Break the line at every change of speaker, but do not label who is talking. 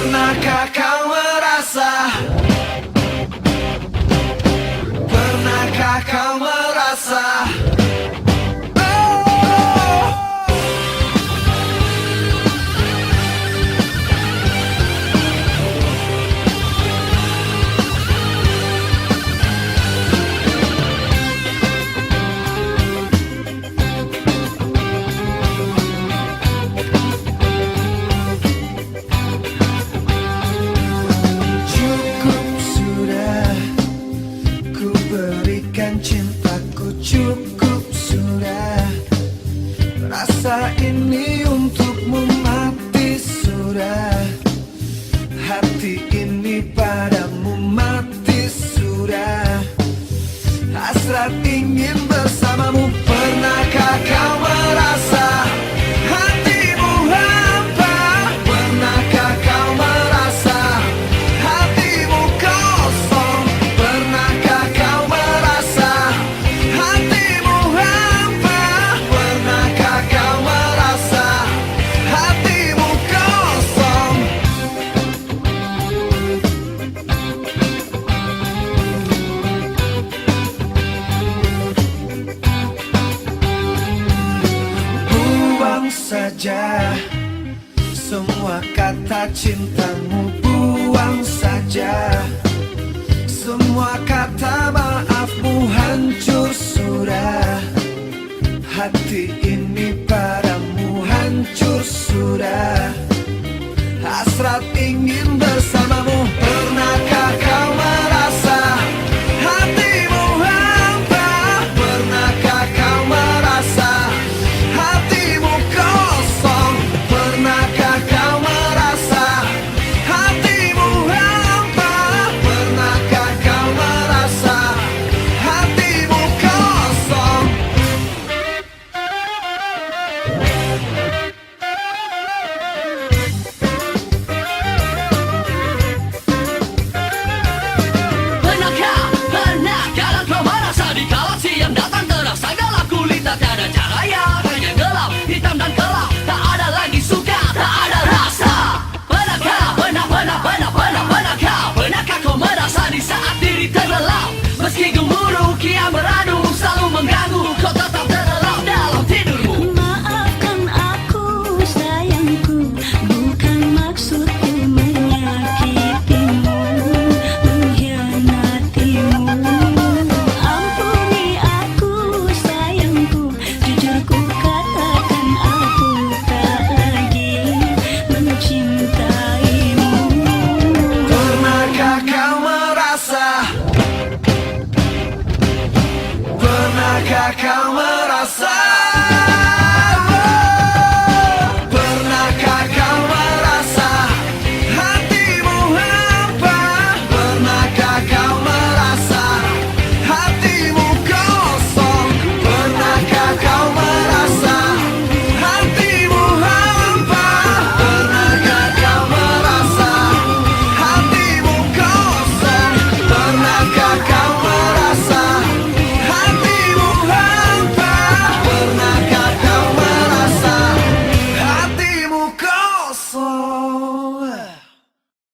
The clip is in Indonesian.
Pernahkah kau merasa? Pernahkah kau merasa? Cintaku cukup sudah. Rasa ini untukmu mati sudah. Hati ini padamu mati sudah. Hasrat ingin bersamamu. Pernahkah kau merasa hatimu hampa? Pernahkah kau merasa hatimu kosong? Pernahkah kau merasa hatimu hampa? Pernahkah kau merasa hatimu kosong? Buang saja semua kata cintamu, buang saja semua kata maafmu, hancur sudah. Hati ini padamu hancur sudah. Hasrat ingin bersamamu. Pernahkah kau merasa hatimu hampa? Pernahkah kau merasa hatimu kosong? Pernahkah kau merasa hatimu hampa? Pernahkah kau merasa hatimu kosong?
Pernahkah kau merasa di kala siang datang terasa gelap gulita, tiada cahaya, hanya gelap, hitam dan gelap, tak ada lagi suka, tak ada rasa. Pernahkah kau merasa di saat diri terlelap, meski gemuruh kian beradu selalu mengganggu, kau tetap terlelap dalam tidurmu.
Maafkan aku sayangku, bukan maksudku menyakitimu, mengkhianatimu. Ampuni aku sayangku, jujur ku katakan aku tak lagi mencintaimu.
Pernahkah kau merasa? Pernahkah kau merasa?